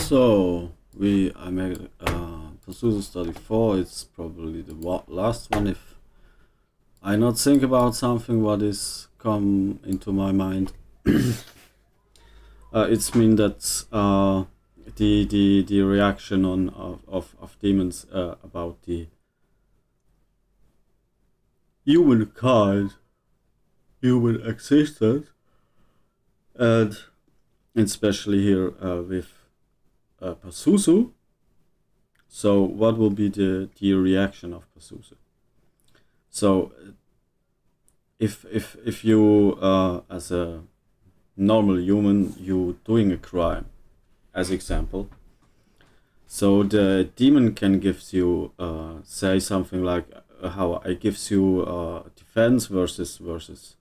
So I made Pazuzu Study 4. It's probably the last one if I not think about something what is come into my mind. It's mean that the reaction on of demons about the humankind, human existence, and especially here with Pazuzu. So what will be the reaction of Pazuzu? So if you as a normal human, you doing a crime, as example, so the demon can gives you say something like how I gives you defense versus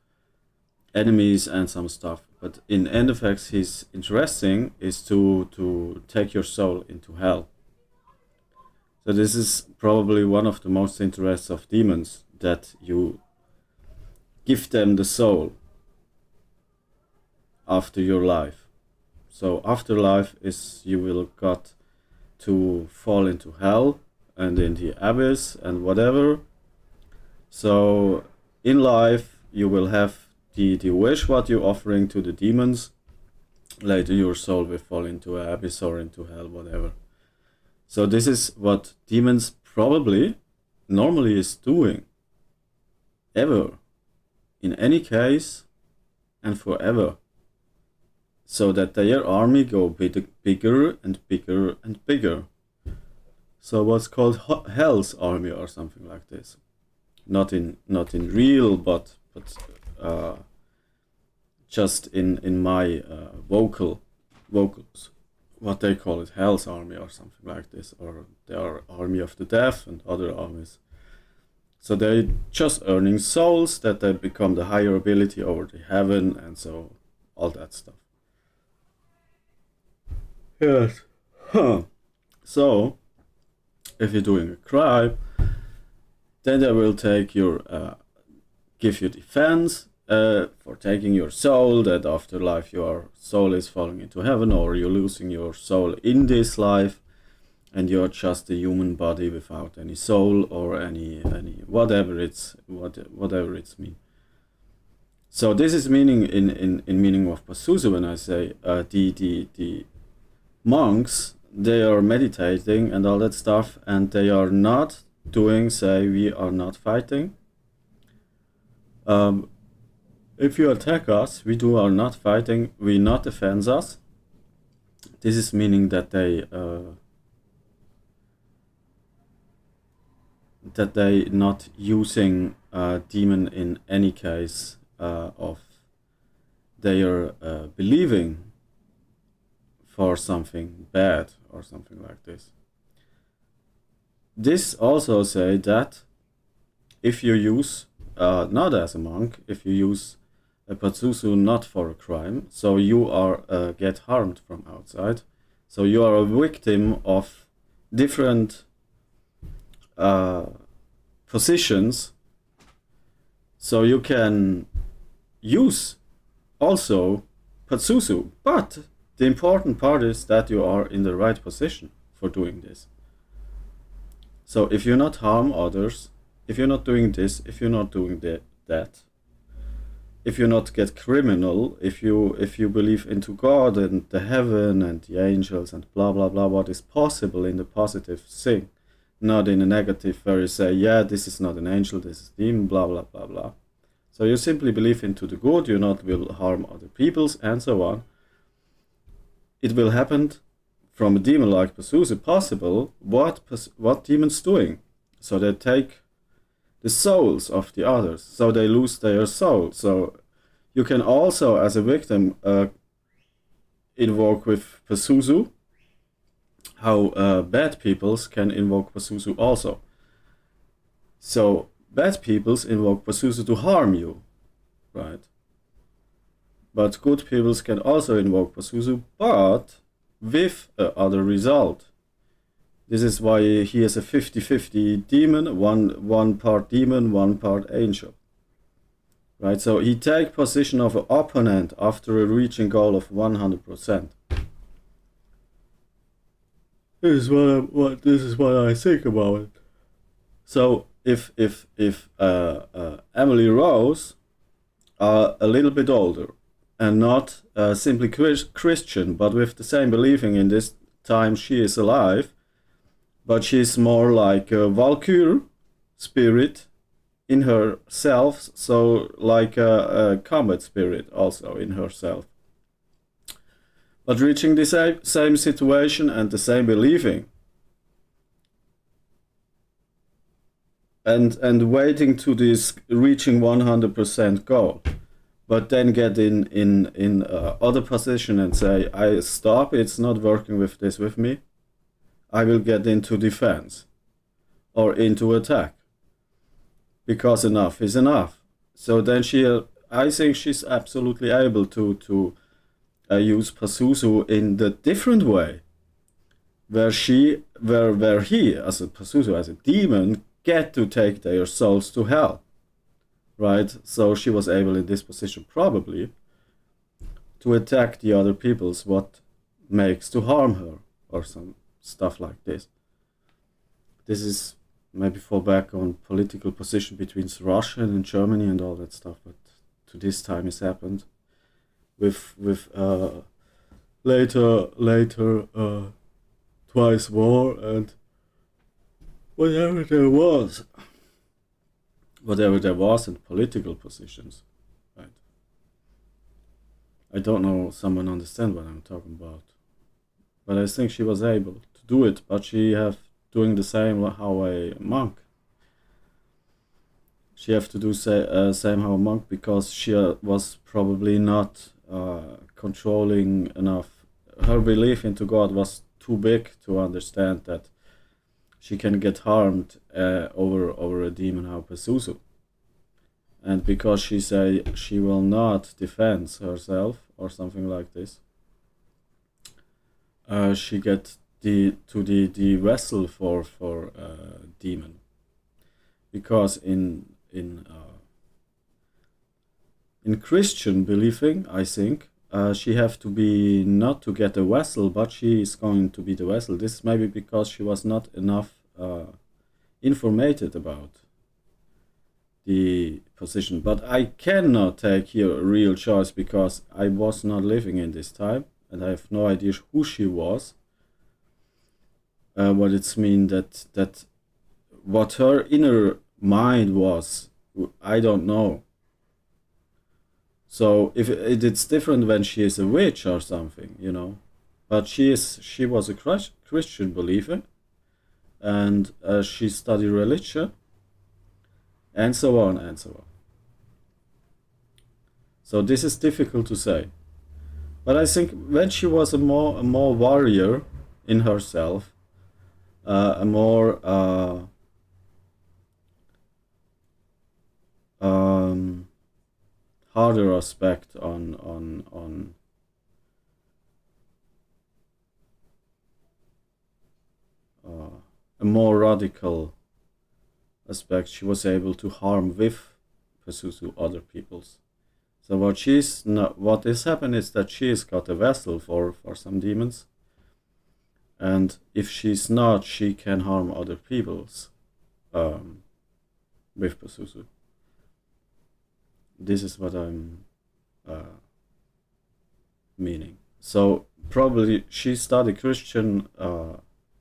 enemies and some stuff. But in end effects, his interesting is to take your soul into hell. So this is probably one of the most interests of demons, that you give them the soul after your life. So afterlife is you will got to fall into hell and in the abyss and whatever. So in life you will have the wish what you're offering to the demons. Later your soul will fall into an abyss or into hell, whatever. So this is what demons probably normally is doing, ever, in any case, and forever. So that their army go bigger and bigger and bigger. So what's called Hell's army or something like this. Not in real, but just in my vocals, what they call it, Hell's army or something like this, or they are army of the death and other armies. So they're just earning souls that they become the higher ability over the heaven, and so all that stuff. Yes. So if you're doing a crime, then they will take your give you defense for taking your soul, that afterlife your soul is falling into heaven, or you're losing your soul in this life and you're just a human body without any soul or any whatever it's mean. So this is meaning in meaning of Pazuzu when I say the monks, they are meditating and all that stuff, and they are not doing, say, we are not fighting. If you attack us, we are not fighting, we not defend us. This is meaning that they not using demon in any case of their believing for something bad or something like this. This also say that if you use not as a monk, if you use a Pazuzu not for a crime, so you are get harmed from outside, so you are a victim of different positions, so you can use also Pazuzu, but the important part is that you are in the right position for doing this. So if you not harm others, if you're not doing this, if you're not doing that, if you not get criminal, if you believe into God and the heaven and the angels and blah blah blah, what is possible in the positive thing, not in a negative where you say, yeah, this is not an angel, this is demon, blah blah blah blah. So you simply believe into the good, you not will harm other peoples and so on. It will happen from a demon like Pazuzu possible what demons doing. So they take the souls of the others, so they lose their soul. So you can also, as a victim, invoke with Pazuzu, how bad peoples can invoke Pazuzu also. So bad peoples invoke Pazuzu to harm you, right? But good peoples can also invoke Pazuzu, but with other result. This is why he is a 50-50 demon, one part demon, one part angel. Right, so he take position of an opponent after a reaching goal of 100%. This is what I think about it. So if Emily Rose are a little bit older and not simply Christian, but with the same believing in this time she is alive, but she's more like a Valkyr spirit in herself, so like a combat spirit also in herself. But reaching the same situation and the same believing, and waiting to this reaching 100% goal, but then get in other position and say, I stop, it's not working with this with me, I will get into defense or into attack, because enough is enough. So then I think she's absolutely able to use Pazuzu in the different way, where he as a Pazuzu, as a demon, get to take their souls to hell, right? So she was able in this position probably to attack the other people's what makes to harm her or some stuff like this. This is maybe fall back on political position between Russia and Germany and all that stuff, but to this time it's happened with later twice war and whatever there was in political positions, right? I don't know someone understand what I'm talking about, but I think she was able to do it, but she have doing the same how a monk. She have to do same how a monk, because she was probably not controlling enough. Her belief into God was too big to understand that she can get harmed over a demon how Pazuzu. And because she say she will not defend herself or something like this, she get the vessel for demon. Because in Christian believing, I think she have to be not to get a vessel, but she is going to be the vessel. This is maybe because she was not enough informated about the position. But I cannot take here a real choice, because I was not living in this time and I have no idea who she was. What it's mean that what her inner mind was, I don't know. So if it's different when she is a witch or something, but she was a Christian believer, and she studied religion, and so on and so on. So this is difficult to say, but I think when she was a more warrior in herself, a more harder aspect on a more radical aspect, she was able to harm with Pazuzu other people's. So what is happened is that she's got a vessel for some demons, and if she's not, she can harm other people's with Pazuzu. This is what I'm meaning. So probably she studied Christian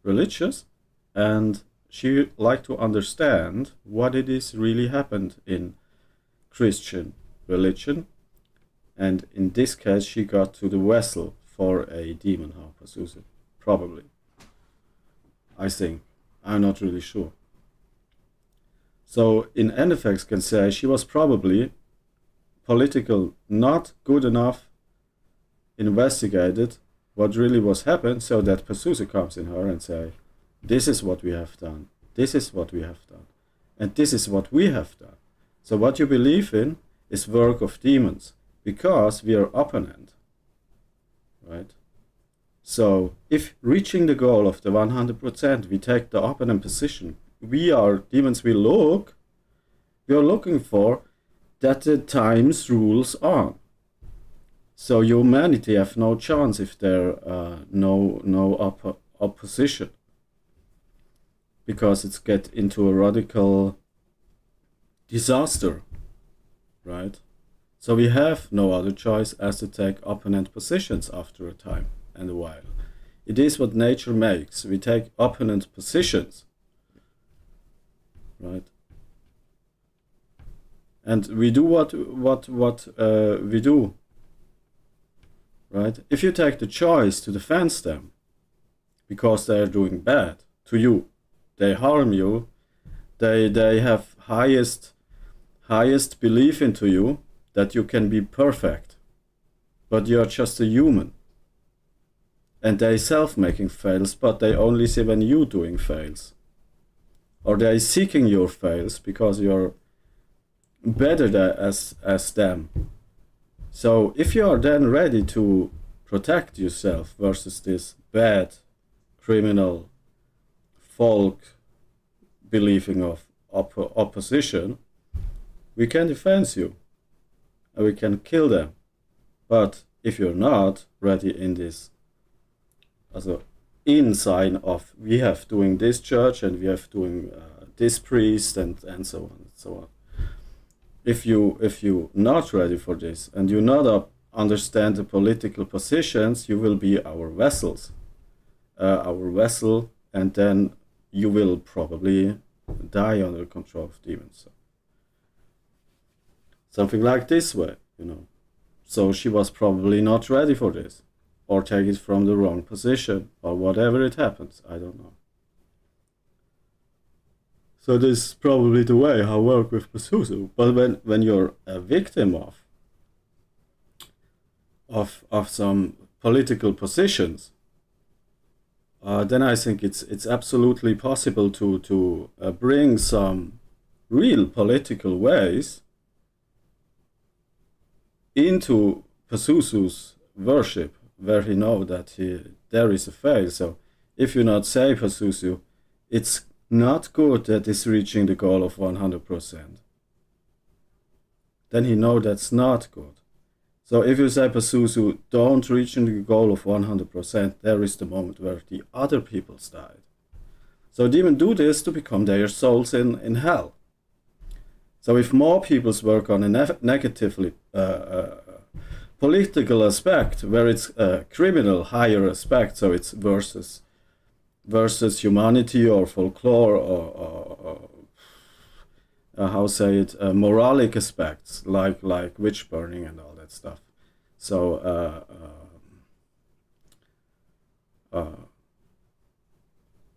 religious, and she liked to understand what it is really happened in Christian religion, and in this case she got to the vessel for a demon how Pazuzu, probably. I think. I'm not really sure. So in end effects can say she was probably political not good enough investigated what really was happened, so that Pazuzu comes in her and say, this is what we have done, this is what we have done, and this is what we have done. So what you believe in is work of demons, because we are opponent, right? So if reaching the goal of the 100%, we take the opponent position, we are demons, we are looking for that the times rules on. So humanity have no chance if there no opposition, because it's get into a radical disaster, right? So we have no other choice as to take opponent positions after a time and a while. It is what nature makes. We take opponent positions, right? And we do what we do, right? If you take the choice to defend them because they are doing bad to you, they harm you, they have highest belief into you that you can be perfect, but you're just a human. And they self-making fails, but they only see when you doing fails. Or they seeking your fails because you're better as them. So if you are then ready to protect yourself versus this bad criminal folk believing of opposition, we can defend you and we can kill them. But if you're not ready in this as a in sign of we have doing this church and we have doing this priest and so on and so on, if you not ready for this and you not understand the political positions, you will be our vessel, and then you will probably die under control of demons. So, something like this way, So she was probably not ready for this, or take it from the wrong position, or whatever it happens. I don't know. So this is probably the way how I work with Pazuzu. But when you're a victim of some political positions, then I think it's absolutely possible to bring some real political ways into Pazuzu's worship, where he know that there is a fail. So if you not say Pazuzu, it's not good that is reaching the goal of 100%. Then he know that's not good. So if you say Pazuzu don't reach the goal of 100%, there is the moment where the other peoples died. So demons do this to become their souls in hell. So if more peoples work on a negatively political aspect, where it's a criminal higher aspect, so it's versus humanity or folklore or how say it, moralic aspects like witch burning and all that stuff. So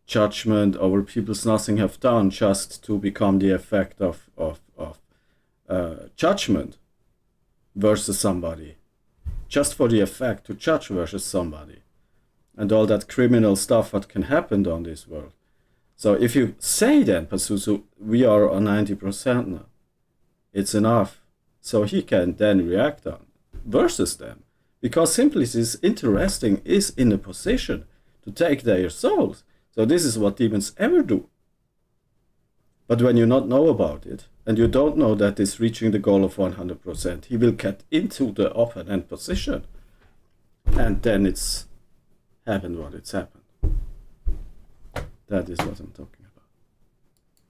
judgment over people's nothing have done just to become the effect of judgment versus somebody, just for the effect to judge versus somebody, and all that criminal stuff that can happen on this world. So if you say then, Pazuzu, we are on 90% now, it's enough, so he can then react on versus them, because simply this interesting is in a position to take their souls. So this is what demons ever do. But when you not know about it, and you don't know that it's reaching the goal of 100%, he will get into the opponent position, and then it's happened what it's happened. That is what I'm talking about.